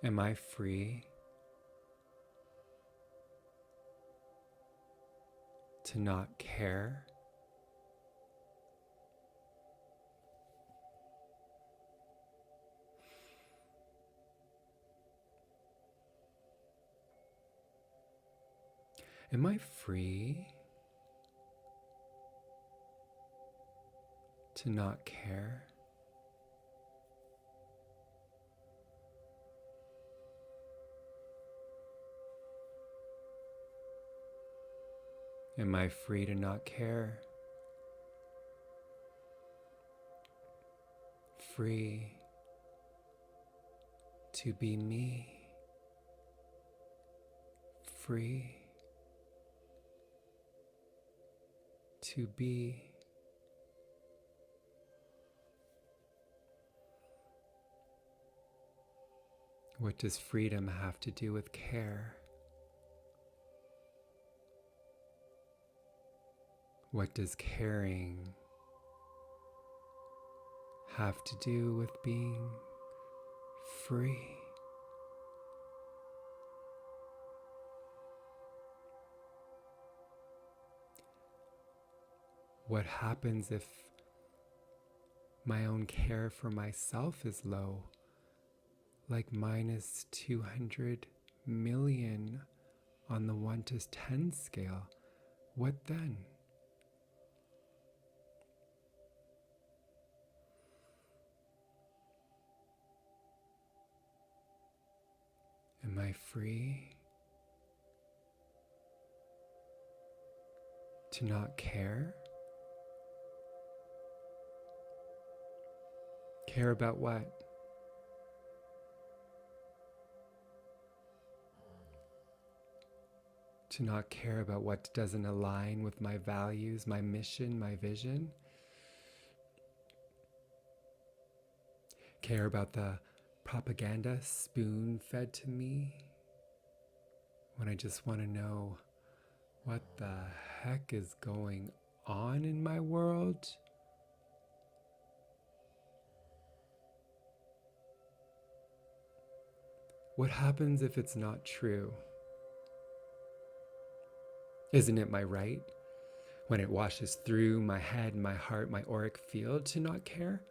Am I free to not care? Am I free to not care? Am I free to not care? Free to be me? Free to be? What does freedom have to do with care? What does caring have to do with being free? What happens if my own care for myself is low, like minus 200 million on the 1 to 10 scale? What then? Am I free to not care? Care about what? To not care about what doesn't align with my values, my mission, my vision? Care about the propaganda spoon fed to me when I just want to know what the heck is going on in my world? What happens if it's not true? Isn't it my right, when it washes through my head, my heart, my auric field, to not care?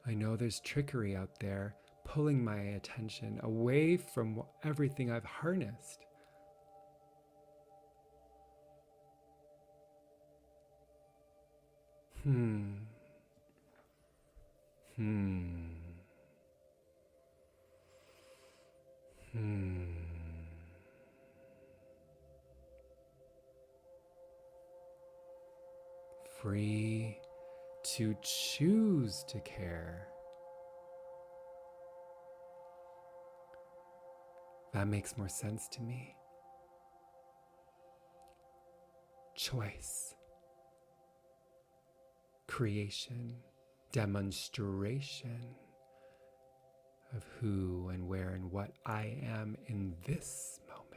I know there's trickery out there pulling my attention away from everything I've harnessed. Hmm. Free to choose to care. That makes more sense to me. Choice, creation, demonstration of who and where and what I am in this moment.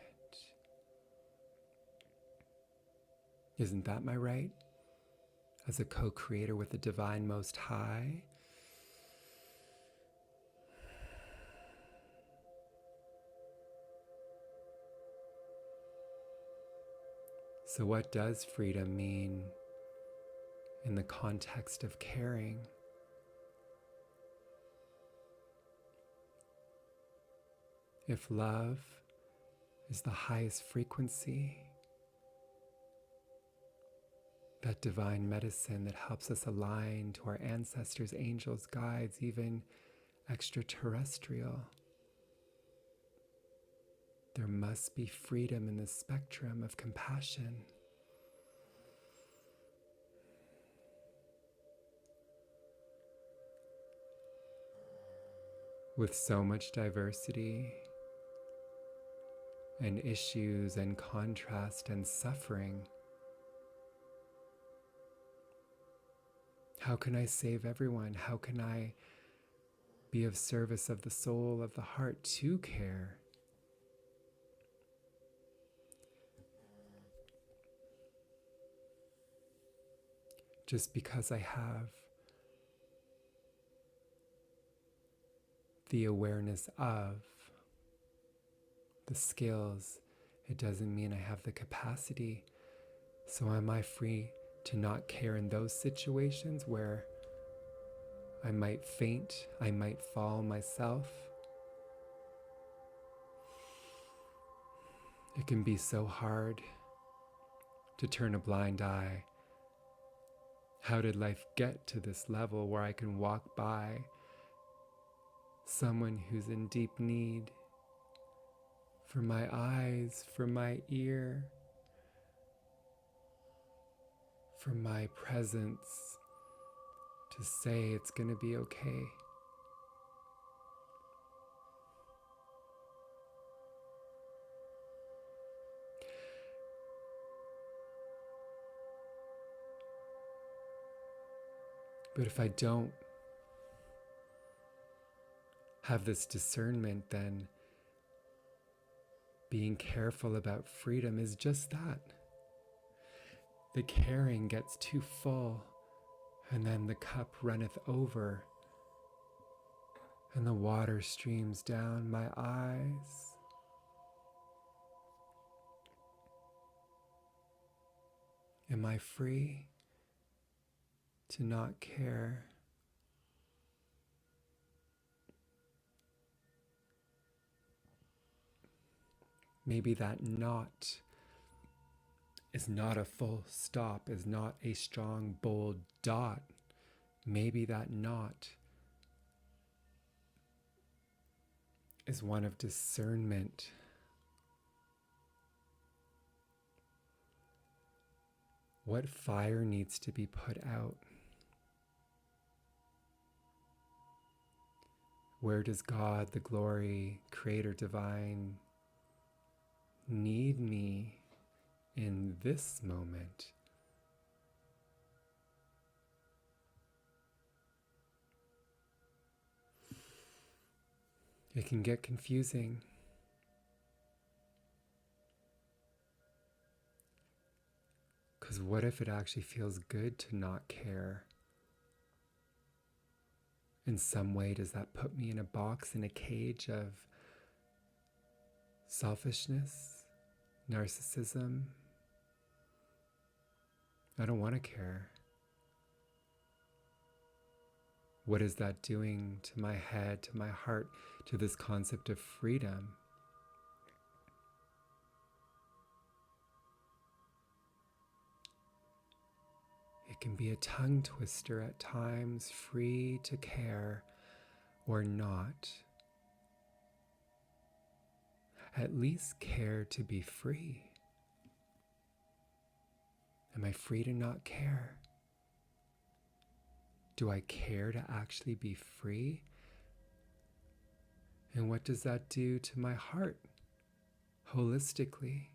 Isn't that my right? As a co-creator with the Divine Most High? So what does freedom mean in the context of caring? If love is the highest frequency, that divine medicine that helps us align to our ancestors, angels, guides, even extraterrestrial, there must be freedom in the spectrum of compassion. With so much diversity and issues and contrast and suffering, how can I save everyone? How can I be of service of the soul, of the heart, to care? Just because I have the awareness of, the skills. It doesn't mean I have the capacity. So am I free to not care in those situations where I might faint, I might fall myself? It can be so hard to turn a blind eye. How did life get to this level where I can walk by someone who's in deep need for my eyes, for my ear, for my presence, to say it's going to be okay? But if I don't have this discernment, then being careful about freedom is just that. The caring gets too full, and then the cup runneth over, and the water streams down my eyes. Am I free to not care? Maybe that not is not a full stop, is not a strong, bold dot. Maybe that not is one of discernment. What fire needs to be put out? Where does God, the glory, creator divine, need me in this moment? It can get confusing. Because what if it actually feels good to not care? In some way, does that put me in a box, in a cage of selfishness, narcissism? I don't want to care. What is that doing to my head, to my heart, to this concept of freedom? It can be a tongue twister at times, free to care or not. At least care to be free. Am I free to not care? Do I care to actually be free? And what does that do to my heart holistically?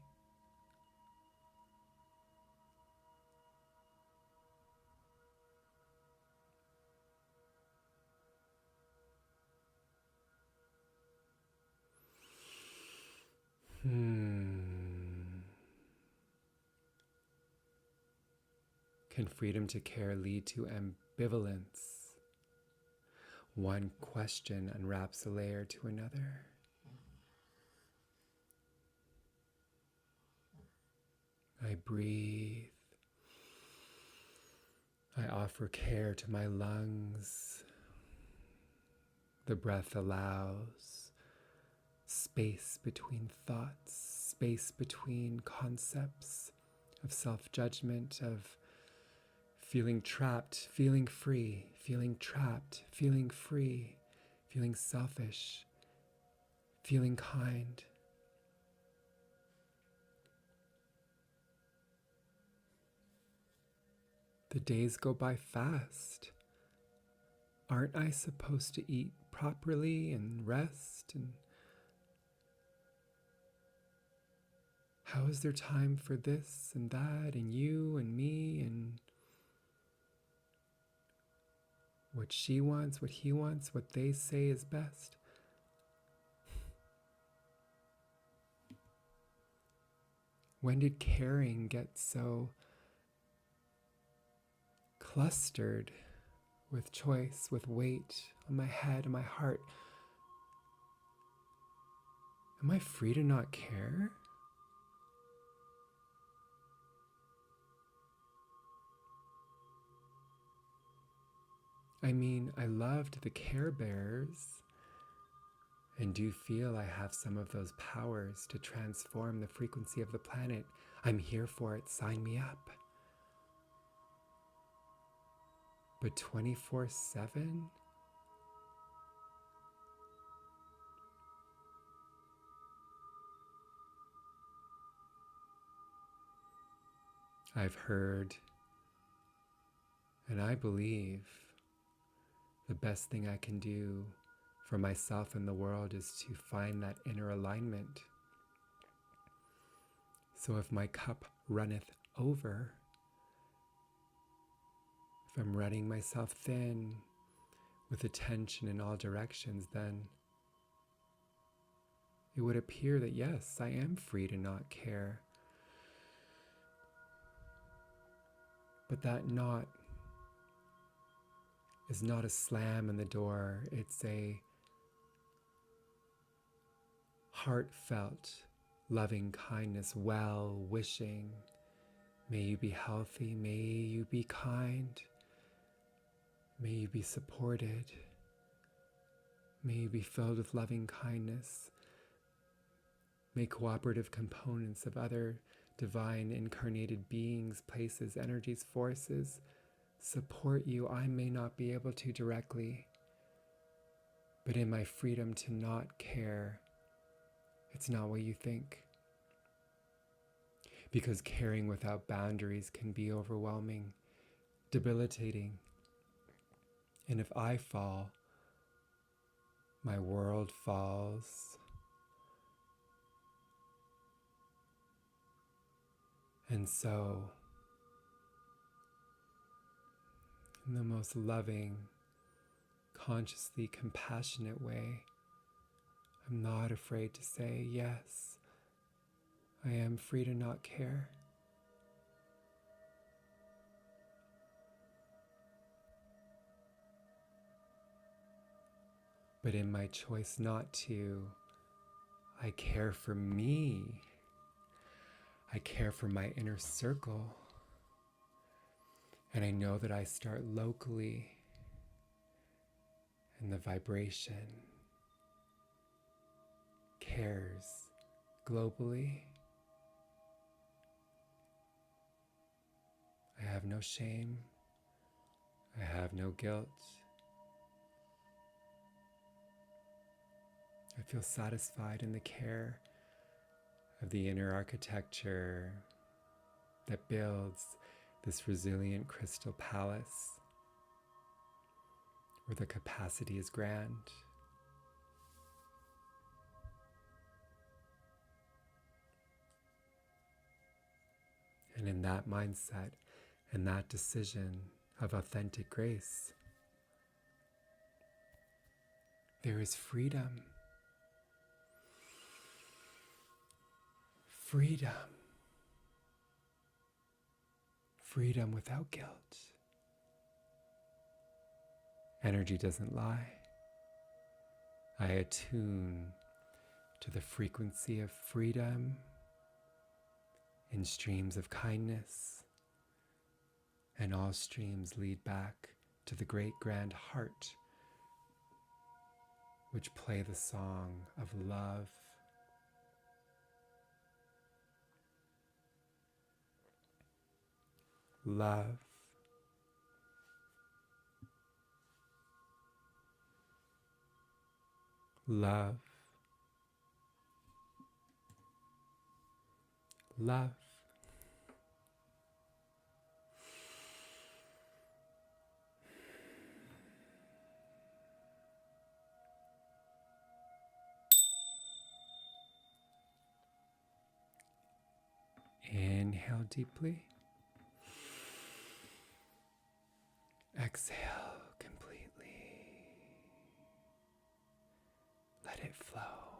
Can freedom to care lead to ambivalence? One question unwraps a layer to another. I breathe. I offer care to my lungs. The breath allows space between thoughts, space between concepts of self-judgment, of feeling trapped, feeling free, feeling trapped, feeling free, feeling selfish, feeling kind. The days go by fast. Aren't I supposed to eat properly and rest? And how is there time for this and that and you and me and what she wants, what he wants, what they say is best? When did caring get so clustered with choice, with weight on my head and my heart? Am I free to not care? I mean, I loved the Care Bears and do feel I have some of those powers to transform the frequency of the planet. I'm here for it. Sign me up. But 24/7? I've heard, and I believe, the best thing I can do for myself and the world is to find that inner alignment. So if my cup runneth over, if I'm running myself thin with attention in all directions, then it would appear that yes, I am free to not care. But that not is not a slam in the door. It's a heartfelt, loving kindness, well-wishing. May you be healthy. May you be kind. May you be supported. May you be filled with loving kindness. May cooperative components of other divine incarnated beings, places, energies, forces support you. I may not be able to directly, but in my freedom to not care, it's not what you think. Because caring without boundaries can be overwhelming, debilitating. And if I fall, my world falls. And so, in the most loving, consciously compassionate way, I'm not afraid to say, yes, I am free to not care. But in my choice not to, I care for me. I care for my inner circle. And I know that I start locally, and the vibration cares globally. I have no shame. I have no guilt. I feel satisfied in the care of the inner architecture that builds this resilient crystal palace where the capacity is grand. And in that mindset and that decision of authentic grace, there is freedom. Freedom. Freedom without guilt. Energy doesn't lie. I attune to the frequency of freedom in streams of kindness, and all streams lead back to the great grand heart, which play the song of love. Love. Love. Love. Inhale deeply. Exhale completely. Let it flow.